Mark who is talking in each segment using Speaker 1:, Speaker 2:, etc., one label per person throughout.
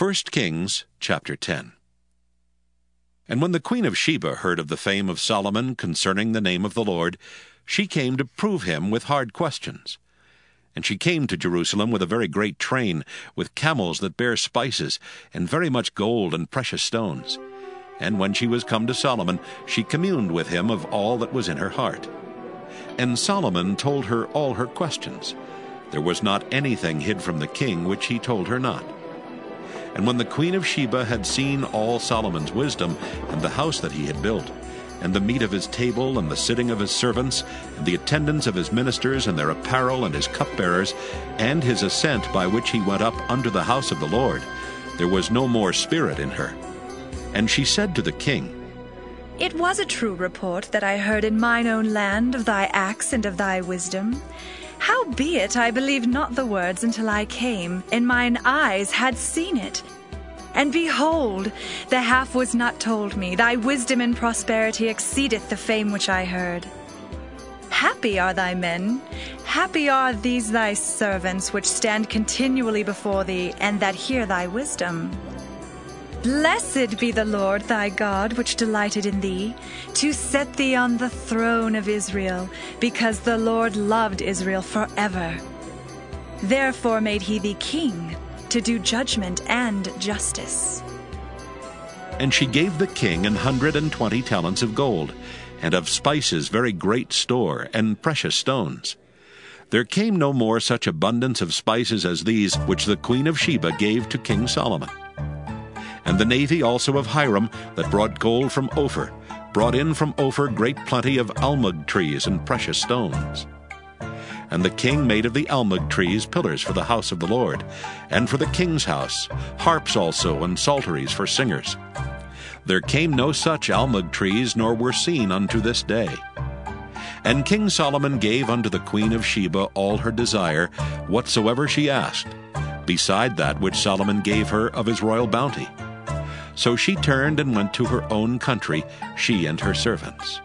Speaker 1: 1 Kings chapter 10. And when the queen of Sheba heard of the fame of Solomon concerning the name of the Lord, she came to prove him with hard questions. And she came to Jerusalem with a very great train, with camels that bear spices, and very much gold and precious stones. And when she was come to Solomon, she communed with him of all that was in her heart. And Solomon told her all her questions. There was not anything hid from the king which he told her not. And when the queen of Sheba had seen all Solomon's wisdom, and the house that he had built, and the meat of his table, and the sitting of his servants, and the attendance of his ministers, and their apparel, and his cupbearers, and his ascent by which he went up unto the house of the Lord, there was no more spirit in her. And she said to the king,
Speaker 2: It was a true report that I heard in mine own land of thy acts and of thy wisdom. Howbeit I believed not the words until I came, and mine eyes had seen it. And behold, the half was not told me. Thy wisdom and prosperity exceedeth the fame which I heard. Happy are thy men, happy are these thy servants, which stand continually before thee, and that hear thy wisdom. Blessed be the Lord thy God, which delighted in thee, to set thee on the throne of Israel, because the Lord loved Israel forever. Therefore made he thee king, to do judgment and justice.
Speaker 1: And she gave the king 120 talents of gold, and of spices very great store, and precious stones. There came no more such abundance of spices as these which the queen of Sheba gave to King Solomon. And the navy also of Hiram, that brought gold from Ophir, brought in from Ophir great plenty of almug trees and precious stones. And the king made of the almug trees pillars for the house of the Lord, and for the king's house, harps also, and psalteries for singers. There came no such almug trees, nor were seen unto this day. And King Solomon gave unto the queen of Sheba all her desire, whatsoever she asked, beside that which Solomon gave her of his royal bounty. So she turned and went to her own country, she and her servants.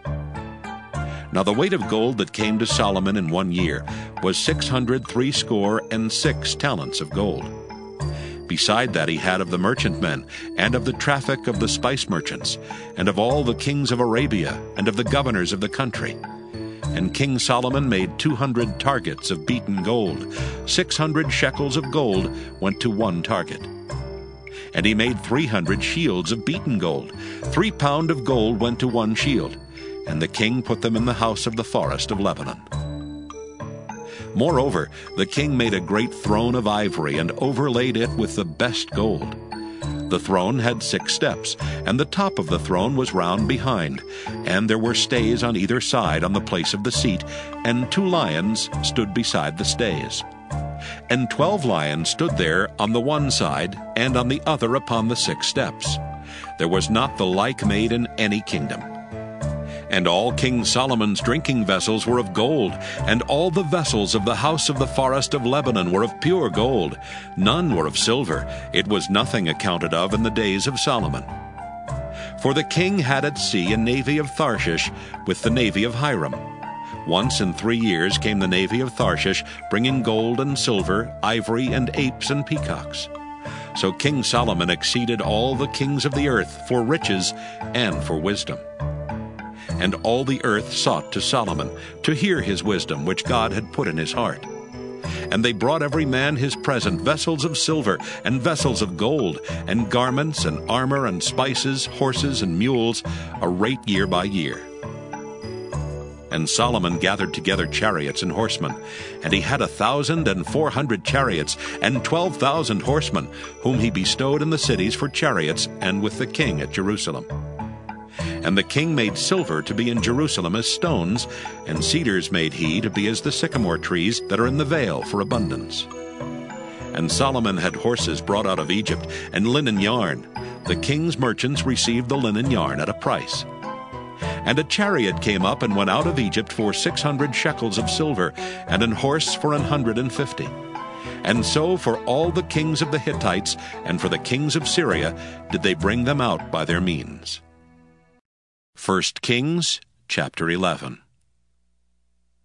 Speaker 1: Now the weight of gold that came to Solomon in 1 year was 666 talents of gold. Beside that he had of the merchantmen, and of the traffic of the spice merchants, and of all the kings of Arabia, and of the governors of the country. And King Solomon made 200 targets of beaten gold. 600 shekels of gold went to one target. And he made 300 shields of beaten gold. 3 pound of gold went to one shield. And the king put them in the house of the forest of Lebanon. Moreover, the king made a great throne of ivory, and overlaid it with the best gold. The throne had 6 steps, and the top of the throne was round behind, and there were stays on either side on the place of the seat, and 2 lions stood beside the stays. And 12 lions stood there on the one side, and on the other upon the 6 steps. There was not the like made in any kingdom. And all King Solomon's drinking vessels were of gold, and all the vessels of the house of the forest of Lebanon were of pure gold. None were of silver. It was nothing accounted of in the days of Solomon. For the king had at sea a navy of Tharshish with the navy of Hiram. Once in 3 years came the navy of Tharshish, bringing gold and silver, ivory, and apes and peacocks. So King Solomon exceeded all the kings of the earth for riches and for wisdom. And all the earth sought to Solomon, to hear his wisdom which God had put in his heart. And they brought every man his present, vessels of silver, and vessels of gold, and garments, and armor, and spices, horses, and mules, a rate year by year. And Solomon gathered together chariots and horsemen, and he had 1,400 chariots, and 12,000 horsemen, whom he bestowed in the cities for chariots, and with the king at Jerusalem. And the king made silver to be in Jerusalem as stones, and cedars made he to be as the sycamore trees that are in the vale for abundance. And Solomon had horses brought out of Egypt, and linen yarn. The king's merchants received the linen yarn at a price. And a chariot came up and went out of Egypt for 600 shekels of silver, and an horse for 150. And so for all the kings of the Hittites, and for the kings of Syria, did they bring them out by their means. 1 Kings chapter 11.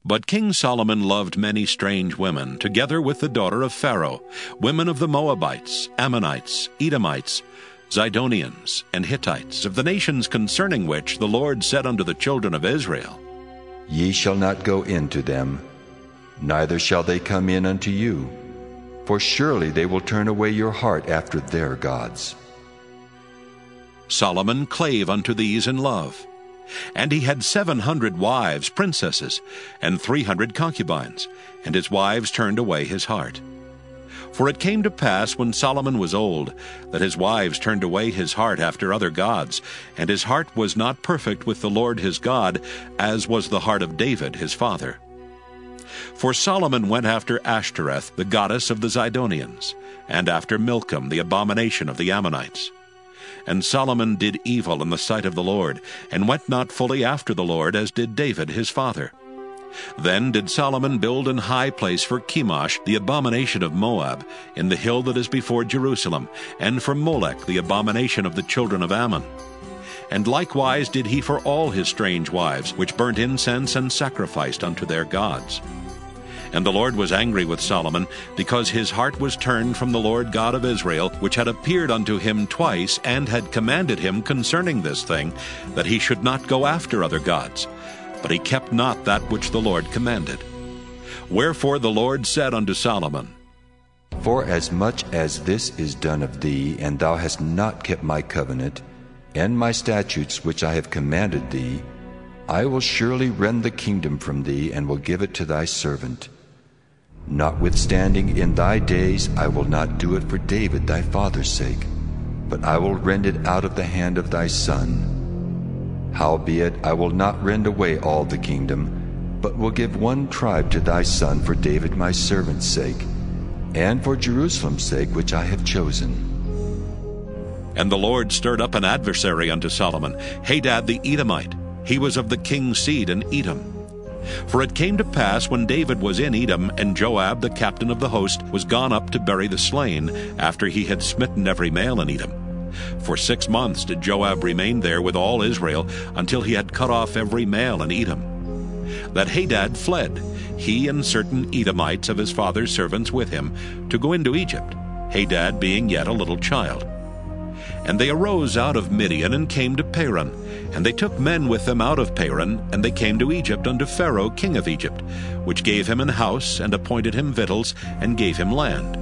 Speaker 1: But King Solomon loved many strange women, together with the daughter of Pharaoh, women of the Moabites, Ammonites, Edomites, Zidonians, and Hittites, of the nations concerning which the Lord said unto the children of Israel,
Speaker 3: Ye shall not go in to them, neither shall they come in unto you, for surely they will turn away your heart after their gods.
Speaker 1: Solomon clave unto these in love. And he had 700 wives, princesses, and 300 concubines, and his wives turned away his heart. For it came to pass, when Solomon was old, that his wives turned away his heart after other gods, and his heart was not perfect with the Lord his God, as was the heart of David his father. For Solomon went after Ashtoreth, the goddess of the Zidonians, and after Milcom, the abomination of the Ammonites. And Solomon did evil in the sight of the Lord, and went not fully after the Lord, as did David his father. Then did Solomon build an high place for Chemosh, the abomination of Moab, in the hill that is before Jerusalem, and for Molech, the abomination of the children of Ammon. And likewise did he for all his strange wives, which burnt incense and sacrificed unto their gods. And the Lord was angry with Solomon, because his heart was turned from the Lord God of Israel, which had appeared unto him twice, and had commanded him concerning this thing, that he should not go after other gods. But he kept not that which the Lord commanded. Wherefore the Lord said unto Solomon,
Speaker 3: Forasmuch as this is done of thee, and thou hast not kept my covenant, and my statutes which I have commanded thee, I will surely rend the kingdom from thee, and will give it to thy servant. Notwithstanding, in thy days I will not do it for David thy father's sake, but I will rend it out of the hand of thy son. Howbeit I will not rend away all the kingdom, but will give one tribe to thy son for David my servant's sake, and for Jerusalem's sake which I have chosen.
Speaker 1: And the Lord stirred up an adversary unto Solomon, Hadad the Edomite. He was of the king's seed in Edom. For it came to pass, when David was in Edom, and Joab the captain of the host was gone up to bury the slain, after he had smitten every male in Edom. For 6 months did Joab remain there with all Israel, until he had cut off every male in Edom. That Hadad fled, he and certain Edomites of his father's servants with him, to go into Egypt, Hadad being yet a little child. And they arose out of Midian, and came to Paran. And they took men with them out of Paran, and they came to Egypt unto Pharaoh king of Egypt, which gave him an house, and appointed him victuals, and gave him land.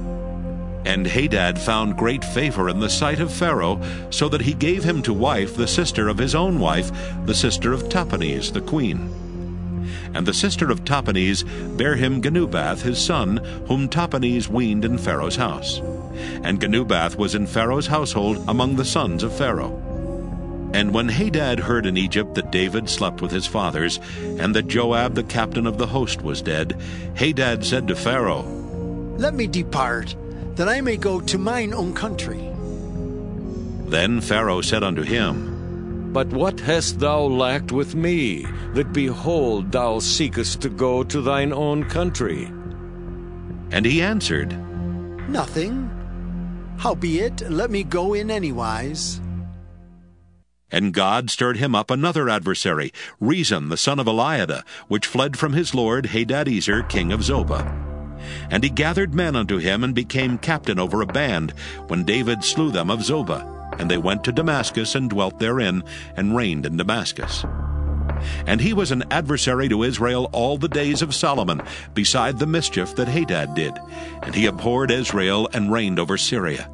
Speaker 1: And Hadad found great favor in the sight of Pharaoh, so that he gave him to wife the sister of his own wife, the sister of Tahpenes the queen. And the sister of Tahpenes bare him Genubath his son, whom Tahpenes weaned in Pharaoh's house. And Genubath was in Pharaoh's household among the sons of Pharaoh. And when Hadad heard in Egypt that David slept with his fathers, and that Joab the captain of the host was dead, Hadad said to Pharaoh,
Speaker 4: Let me depart, that I may go to mine own country.
Speaker 1: Then Pharaoh said unto him,
Speaker 5: But what hast thou lacked with me, that behold thou seekest to go to thine own country?
Speaker 1: And he answered,
Speaker 4: Nothing. Howbeit, let me go in anywise.
Speaker 1: And God stirred him up another adversary, Rezon the son of Eliada, which fled from his lord Hadadezer king of Zobah. And he gathered men unto him, and became captain over a band, when David slew them of Zobah. And they went to Damascus, and dwelt therein, and reigned in Damascus. And he was an adversary to Israel all the days of Solomon, beside the mischief that Hadad did. And he abhorred Israel, and reigned over Syria.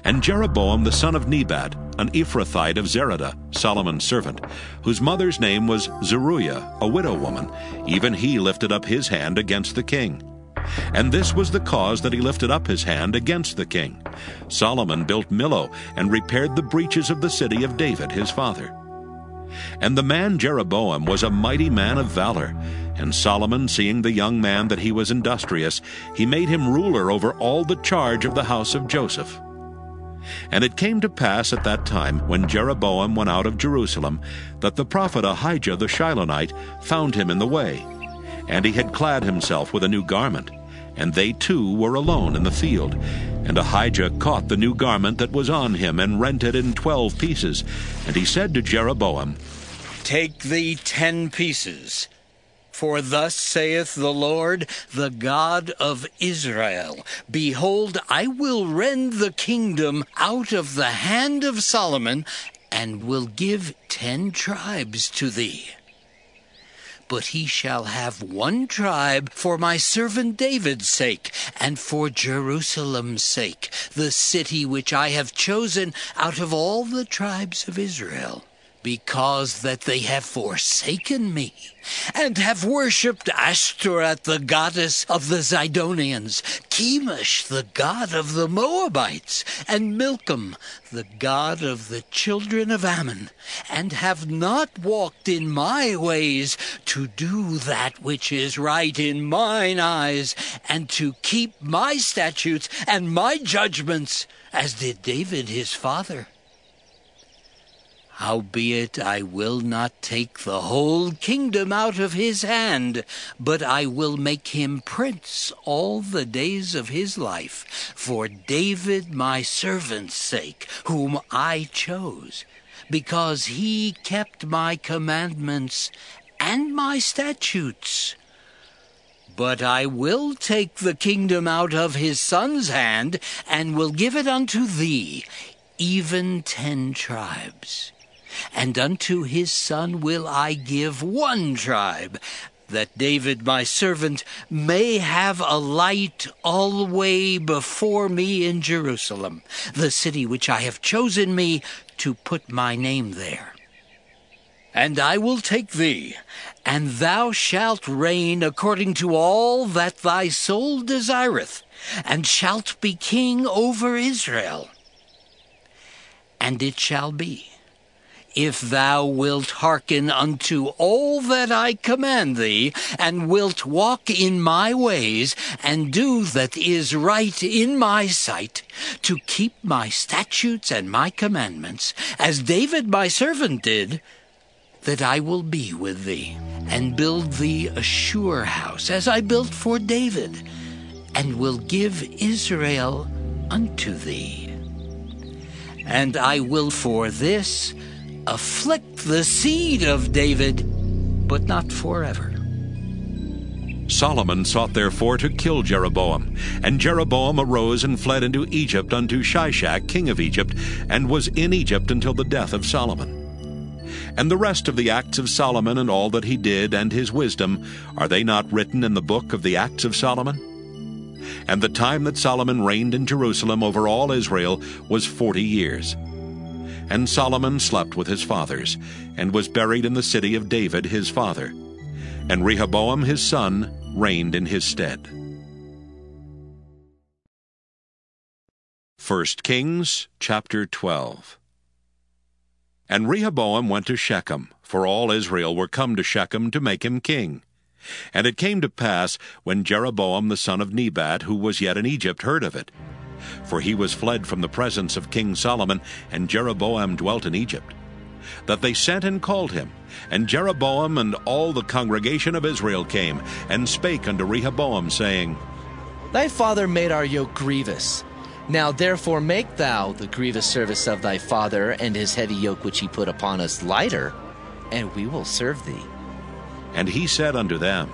Speaker 1: And Jeroboam the son of Nebat, an Ephrathite of Zeradah, Solomon's servant, whose mother's name was Zeruiah, a widow woman, even he lifted up his hand against the king. And this was the cause that he lifted up his hand against the king. Solomon built Millo, and repaired the breaches of the city of David his father. And the man Jeroboam was a mighty man of valor. And Solomon, seeing the young man that he was industrious, he made him ruler over all the charge of the house of Joseph. And it came to pass at that time, when Jeroboam went out of Jerusalem, that the prophet Ahijah the Shilonite found him in the way. And he had clad himself with a new garment, and they two were alone in the field. And Ahijah caught the new garment that was on him, and rent it in 12 pieces. And he said to Jeroboam,
Speaker 6: Take thee 10 pieces, For thus saith the Lord, the God of Israel, Behold, I will rend the kingdom out of the hand of Solomon, and will give 10 tribes to thee. But he shall have 1 tribe for my servant David's sake, and for Jerusalem's sake, the city which I have chosen out of all the tribes of Israel. Because that they have forsaken me, and have worshipped Ashtoreth, the goddess of the Zidonians, Chemosh, the god of the Moabites, and Milcom, the god of the children of Ammon, and have not walked in my ways, to do that which is right in mine eyes, and to keep my statutes and my judgments, as did David his father. Howbeit I will not take the whole kingdom out of his hand, but I will make him prince all the days of his life, for David my servant's sake, whom I chose, because he kept my commandments and my statutes. But I will take the kingdom out of his son's hand, and will give it unto thee, even 10 tribes. And unto his son will I give 1 tribe, that David my servant may have a light alway before me in Jerusalem, the city which I have chosen me to put my name there. And I will take thee, and thou shalt reign according to all that thy soul desireth, and shalt be king over Israel. And it shall be, if thou wilt hearken unto all that I command thee, and wilt walk in my ways, and do that is right in my sight, to keep my statutes and my commandments, as David my servant did, that I will be with thee, and build thee a sure house, as I built for David, and will give Israel unto thee. And I will for this afflict the seed of David, but not forever.
Speaker 1: Solomon sought therefore to kill Jeroboam. And Jeroboam arose and fled into Egypt unto Shishak king of Egypt, and was in Egypt until the death of Solomon. And the rest of the acts of Solomon, and all that he did, and his wisdom, are they not written in the book of the acts of Solomon? And the time that Solomon reigned in Jerusalem over all Israel was 40 years. And Solomon slept with his fathers, and was buried in the city of David his father. And Rehoboam his son reigned in his stead. 1 Kings chapter 12. And Rehoboam went to Shechem, for all Israel were come to Shechem to make him king. And it came to pass, when Jeroboam the son of Nebat, who was yet in Egypt, heard of it, for he was fled from the presence of King Solomon, and Jeroboam dwelt in Egypt, that they sent and called him. And Jeroboam and all the congregation of Israel came, and spake unto Rehoboam, saying,
Speaker 7: Thy father made our yoke grievous. Now therefore make thou the grievous service of thy father, and his heavy yoke which he put upon us lighter, and we will serve thee.
Speaker 1: And he said unto them,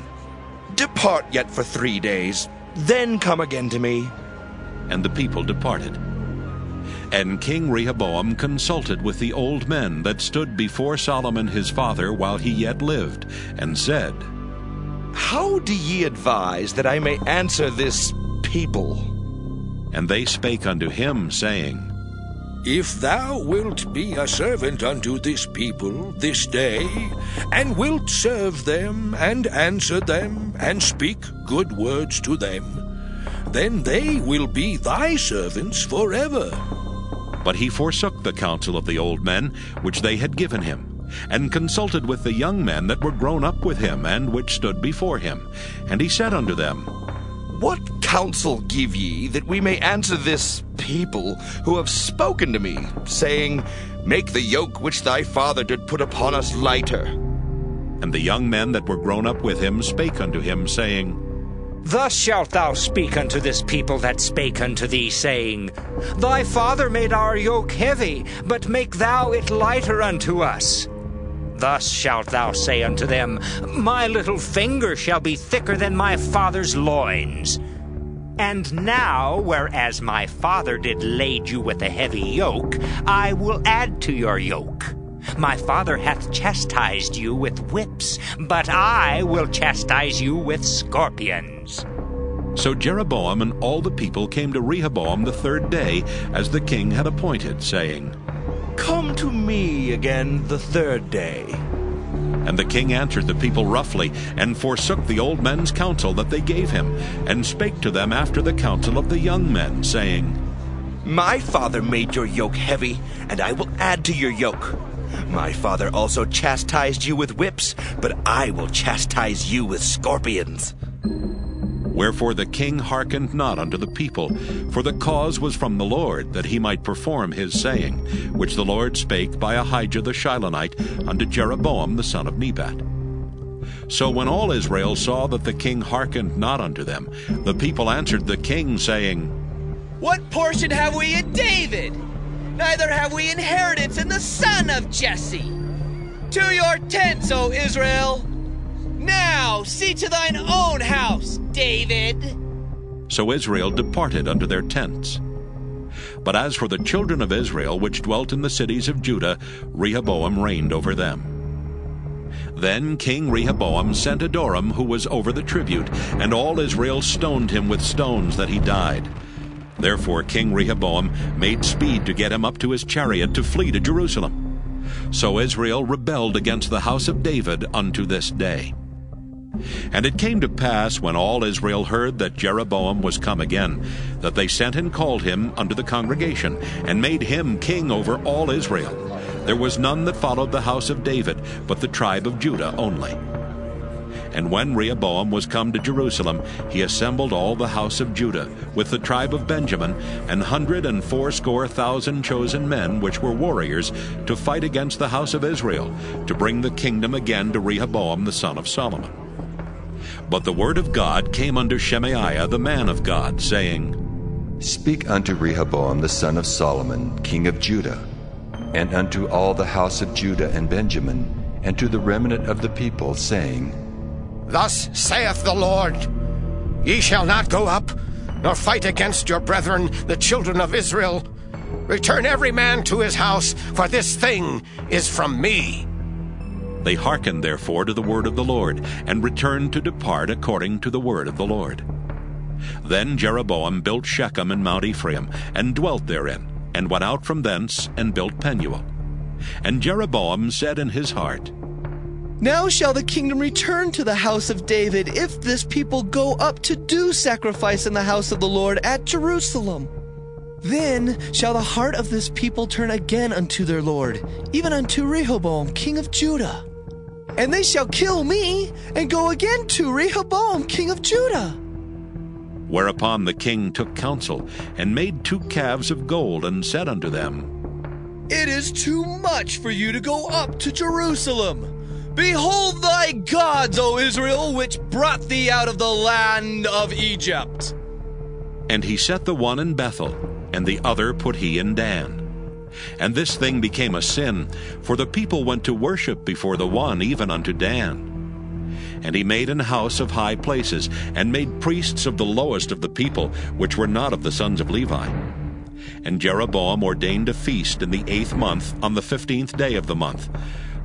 Speaker 8: Depart yet for 3 days, then come again to me.
Speaker 1: And the people departed. And King Rehoboam consulted with the old men that stood before Solomon his father while he yet lived, and said,
Speaker 8: How do ye advise that I may answer this people?
Speaker 1: And they spake unto him, saying,
Speaker 9: If thou wilt be a servant unto this people this day, and wilt serve them, and answer them, and speak good words to them, then they will be thy servants forever.
Speaker 1: But he forsook the counsel of the old men which they had given him, and consulted with the young men that were grown up with him, and which stood before him. And he said unto them,
Speaker 8: What counsel give ye, that we may answer this people who have spoken to me, saying, Make the yoke which thy father did put upon us lighter?
Speaker 1: And the young men that were grown up with him spake unto him, saying,
Speaker 10: Thus shalt thou speak unto this people that spake unto thee, saying, Thy father made our yoke heavy, but make thou it lighter unto us. Thus shalt thou say unto them, My little finger shall be thicker than my father's loins. And now, whereas my father did lade you with a heavy yoke, I will add to your yoke. My father hath chastised you with whips, but I will chastise you with scorpions.
Speaker 1: So Jeroboam and all the people came to Rehoboam the third day, as the king had appointed, saying,
Speaker 8: Come to me again the third day.
Speaker 1: And the king answered the people roughly, and forsook the old men's counsel that they gave him, and spake to them after the counsel of the young men, saying,
Speaker 8: My father made your yoke heavy, and I will add to your yoke. My father also chastised you with whips, but I will chastise you with scorpions.
Speaker 1: Wherefore the king hearkened not unto the people, for the cause was from the Lord, that he might perform his saying, which the Lord spake by Ahijah the Shilonite unto Jeroboam the son of Nebat. So when all Israel saw that the king hearkened not unto them, the people answered the king, saying,
Speaker 11: What portion have we in David? Neither have we inheritance in the son of Jesse. To your tents, O Israel! Now see to thine own house, David.
Speaker 1: So Israel departed unto their tents. But as for the children of Israel which dwelt in the cities of Judah, Rehoboam reigned over them. Then King Rehoboam sent Adoram, who was over the tribute, and all Israel stoned him with stones that he died. Therefore King Rehoboam made speed to get him up to his chariot to flee to Jerusalem. So Israel rebelled against the house of David unto this day. And it came to pass, when all Israel heard that Jeroboam was come again, that they sent and called him unto the congregation, and made him king over all Israel. There was none that followed the house of David, but the tribe of Judah only. And when Rehoboam was come to Jerusalem, he assembled all the house of Judah, with the tribe of Benjamin, 180,000 chosen men, which were warriors, to fight against the house of Israel, to bring the kingdom again to Rehoboam the son of Solomon. But the word of God came unto Shemaiah the man of God, saying,
Speaker 3: Speak unto Rehoboam the son of Solomon, king of Judah, and unto all the house of Judah and Benjamin, and to the remnant of the people, saying,
Speaker 12: Thus saith the Lord, Ye shall not go up, nor fight against your brethren, the children of Israel. Return every man to his house, for this thing is from me.
Speaker 1: They hearkened therefore to the word of the Lord, and returned to depart according to the word of the Lord. Then Jeroboam built Shechem in Mount Ephraim, and dwelt therein, and went out from thence, and built Penuel. And Jeroboam said in his heart,
Speaker 11: Now shall the kingdom return to the house of David, if this people go up to do sacrifice in the house of the Lord at Jerusalem. Then shall the heart of this people turn again unto their Lord, even unto Rehoboam king of Judah. And they shall kill me, and go again to Rehoboam king of Judah.
Speaker 1: Whereupon the king took counsel, and made 2 calves of gold, and said unto them,
Speaker 11: It is too much for you to go up to Jerusalem. Behold thy gods, O Israel, which brought thee out of the land of Egypt.
Speaker 1: And he set the one in Bethel, and the other put he in Dan. And this thing became a sin, for the people went to worship before the one, even unto Dan. And he made an house of high places, and made priests of the lowest of the people, which were not of the sons of Levi. And Jeroboam ordained a feast in the 8th month, on the 15th day of the month,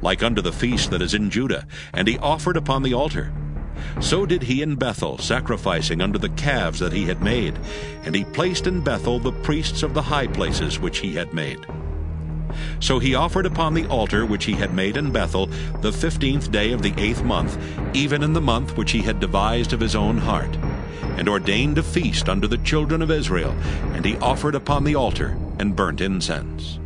Speaker 1: like unto the feast that is in Judah, and he offered upon the altar. So did he in Bethel, sacrificing unto the calves that he had made, and he placed in Bethel the priests of the high places which he had made. So he offered upon the altar which he had made in Bethel the 15th day of the 8th month, even in the month which he had devised of his own heart, and ordained a feast unto the children of Israel, and he offered upon the altar, and burnt incense.